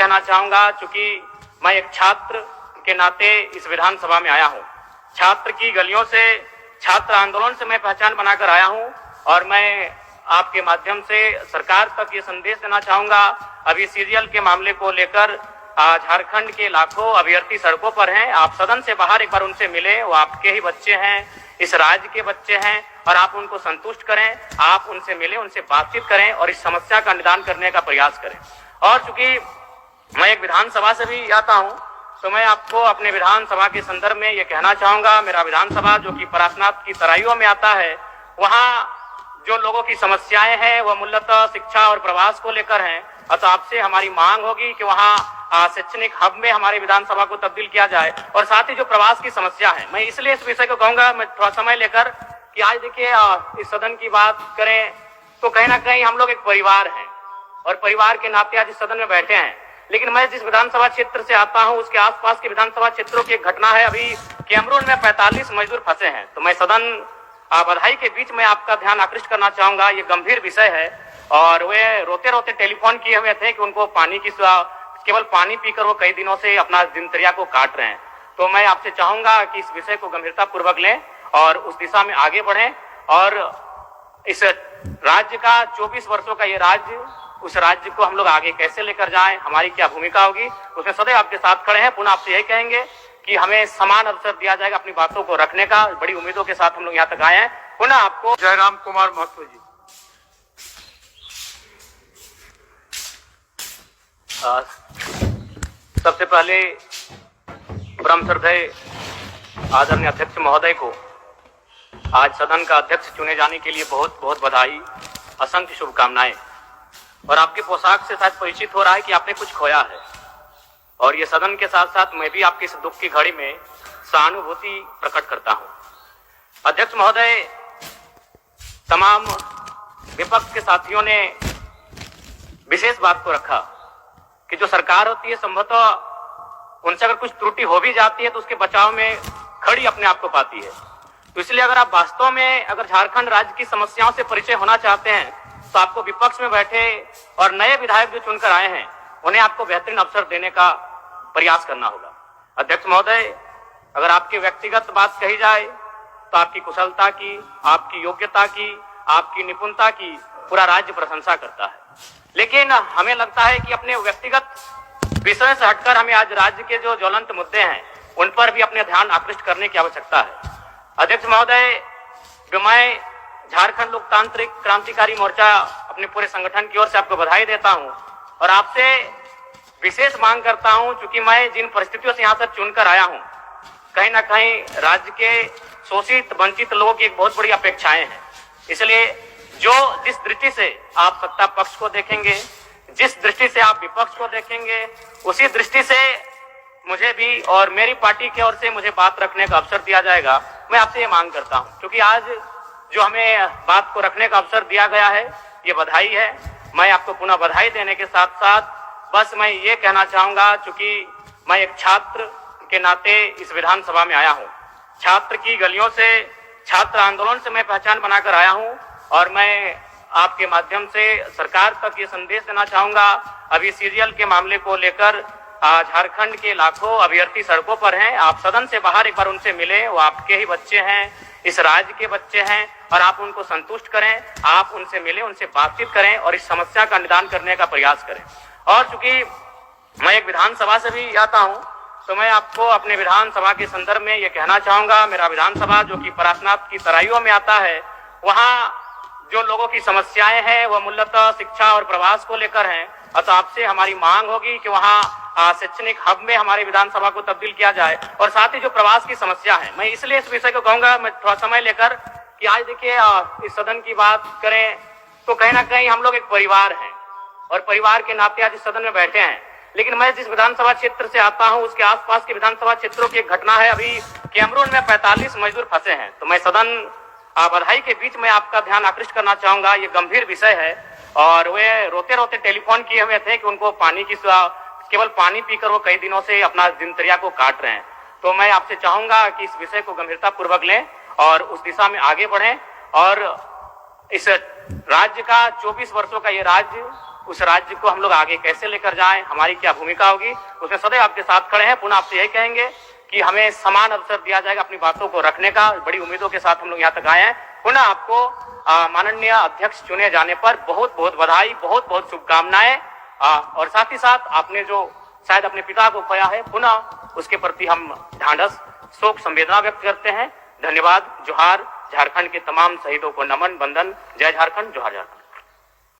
कहना चाहूंगा, चूंकि मैं एक छात्र के नाते इस विधानसभा में आया हूं। छात्र की गलियों से, छात्र आंदोलन से मैं पहचान बनाकर आया हूं और मैं आपके माध्यम से सरकार तक ये संदेश देना चाहूंगा। अभी सीरियल के मामले को लेकर झारखंड के लाखों अभ्यर्थी सड़कों पर हैं। आप सदन से बाहर एक बार उनसे मिले, वो आपके ही बच्चे हैं, इस राज्य के बच्चे हैं और आप उनको संतुष्ट करें। आप उनसे मिले, उनसे बातचीत करें और इस समस्या का निदान करने का प्रयास करें। और चूंकि मैं एक विधानसभा से भी आता हूं, तो मैं आपको अपने विधानसभा के संदर्भ में ये कहना चाहूंगा, मेरा विधानसभा जो कि परासनाथ की तराइयों में आता है, वहां जो लोगों की समस्याएं हैं वह मूलतः शिक्षा और प्रवास को लेकर हैं। तो आपसे हमारी मांग होगी कि वहां शैक्षणिक हब में हमारी विधानसभा को तब्दील किया जाए और साथ ही जो प्रवास की समस्या है, मैं इसलिए इस विषय को कहूंगा, मैं थोड़ा समय लेकर कि आज देखिए इस सदन की बात करें तो कहीं ना कहीं हम लोग एक परिवार हैं और परिवार के नाते आज इस सदन में बैठे हैं। लेकिन मैं जिस विधानसभा क्षेत्र से आता हूं उसके आसपास के विधानसभा क्षेत्रों की एक घटना है। अभी कैमरून में 45 मजदूर फंसे हैं। तो मैं सदन बधाई के बीच में आपका ध्यान आकृष्ट करना चाहूंगा, ये गंभीर विषय है और वे रोते रोते टेलीफोन किए हुए थे कि उनको पानी की, केवल पानी पीकर वो कई दिनों से अपना दिनचर्या को काट रहे हैं। तो मैं आपसे चाहूंगा कि इस विषय को गंभीरता पूर्वक लें और उस दिशा में आगे बढ़ें और इस राज्य का 24 वर्षों का ये राज्य, उस राज्य को हम लोग आगे कैसे लेकर जाएं, हमारी क्या भूमिका होगी, उसमें सदैव आपके साथ खड़े हैं। पुनः आपसे यही कहेंगे कि हमें समान अवसर दिया जाएगा अपनी बातों को रखने का। बड़ी उम्मीदों के साथ हम लोग यहाँ तक आए हैं। पुनः आपको जयराम कुमार महतो जी। सबसे पहले परम श्रद्धेय आदरणीय अध्यक्ष महोदय को आज सदन का अध्यक्ष चुने जाने के लिए बहुत बहुत बधाई, असंख्य शुभकामनाएं। और आपके पोशाक से शायद परिचित हो रहा है कि आपने कुछ खोया है और ये सदन के साथ साथ मैं भी आपकी इस दुख की घड़ी में सहानुभूति प्रकट करता हूं। अध्यक्ष महोदय, तमाम विपक्ष के साथियों ने विशेष बात को रखा कि जो सरकार होती है संभवतः उनसे अगर कुछ त्रुटि हो भी जाती है तो उसके बचाव में खड़ी अपने आप को पाती है। तो इसलिए अगर आप वास्तव में अगर झारखंड राज्य की समस्याओं से परिचय होना चाहते हैं तो आपको विपक्ष में बैठे और नए विधायक जो चुनकर आए हैं उन्हें आपको बेहतरीन अवसर देने का प्रयास करना होगा। अध्यक्ष महोदय, अगर आपकी व्यक्तिगत बात कही जाए तो आपकी कुशलता की, आपकी योग्यता की, आपकी निपुणता की पूरा राज्य प्रशंसा करता है। लेकिन हमें लगता है कि अपने व्यक्तिगत विषय से हटकर हमें आज राज्य के जो ज्वलंत मुद्दे हैं उन पर भी अपने ध्यान आकृष्ट करने की आवश्यकता है। अध्यक्ष महोदय, मैं झारखंड लोकतांत्रिक क्रांतिकारी मोर्चा अपने पूरे संगठन की ओर से आपको बधाई देता हूं और आपसे विशेष मांग करता हूं, चूंकि मैं जिन परिस्थितियों से यहां तक चुनकर आया हूं, कहीं ना कहीं राज्य के शोषित वंचित लोगों की एक बहुत बड़ी अपेक्षाएं हैं। इसलिए जिस दृष्टि से आप सत्ता पक्ष को देखेंगे, जिस दृष्टि से आप विपक्ष को देखेंगे, उसी दृष्टि से मुझे भी और मेरी पार्टी की ओर से मुझे बात रखने का अवसर दिया जाएगा। मैं आपसे ये मांग करता हूं, क्योंकि आज जो हमें बात को रखने का अवसर दिया गया है ये बधाई है। मैं आपको पुनः बधाई देने के साथ साथ बस मैं ये कहना चाहूंगा, चूंकि मैं एक छात्र के नाते इस विधानसभा में आया हूं। छात्र की गलियों से, छात्र आंदोलन से मैं पहचान बनाकर आया हूं और मैं आपके माध्यम से सरकार तक ये संदेश देना चाहूंगा। अभी सीरियल के मामले को लेकर झारखंड के लाखों अभ्यर्थी सड़कों पर हैं। आप सदन से बाहर एक बार उनसे मिले, वो आपके ही बच्चे हैं, इस राज्य के बच्चे हैं और आप उनको संतुष्ट करें। आप उनसे मिले, उनसे बातचीत करें और इस समस्या का निदान करने का प्रयास करें। और चूंकि मैं एक विधानसभा से भी आता हूं, तो मैं आपको अपने विधानसभा के संदर्भ में ये कहना चाहूंगा, मेरा विधानसभा जो कि परासनाथ की तराइयों में आता है, वहां जो लोगों की समस्याएं हैं वह मूलतः शिक्षा और प्रवास को लेकर हैं। तो आपसे हमारी मांग होगी कि वहां शैक्षणिक हब में हमारी विधानसभा को तब्दील किया जाए और साथ ही जो प्रवास की समस्या है, मैं इसलिए इस विषय को कहूंगा, मैं थोड़ा समय लेकर कि आज देखिए इस सदन की बात करें तो कहीं ना कहीं हम लोग एक परिवार हैं और परिवार के नाते आज इस सदन में बैठे हैं। लेकिन मैं जिस विधानसभा क्षेत्र से आता हूं उसके आसपास के विधानसभा क्षेत्रों की एक घटना है। अभी कैमरून में 45 मजदूर फंसे हैं। तो मैं सदन बधाई के बीच में आपका ध्यान आकृष्ट करना चाहूंगा, ये गंभीर विषय है और वे रोते रोते टेलीफोन किए हुए थे कि उनको पानी की, केवल पानी पीकर वो कई दिनों से अपना दिनचर्या को काट रहे हैं। तो मैं आपसे चाहूंगा कि इस विषय को गंभीरता पूर्वक लें और उस दिशा में आगे बढ़ें और इस राज्य का 24 वर्षों का ये राज्य, उस राज्य को हम लोग आगे कैसे लेकर जाएं, हमारी क्या भूमिका होगी, उसमें सदैव आपके साथ खड़े हैं। पुनः आपसे यही कहेंगे कि हमें समान अवसर दिया जाएगा अपनी बातों को रखने का। बड़ी उम्मीदों के साथ हम लोग यहाँ तक आए हैं। पुनः आपको माननीय अध्यक्ष चुने जाने पर बहुत बहुत बधाई, बहुत बहुत शुभकामनाएं। और साथ ही साथ आपने जो शायद अपने पिता को खोया है, पुनः उसके प्रति हम ढांढस, शोक, संवेदना व्यक्त करते हैं। धन्यवाद। जोहार। झारखंड के तमाम शहीदों को नमन, वंदन। जय झारखंड, जोहार झारखंड।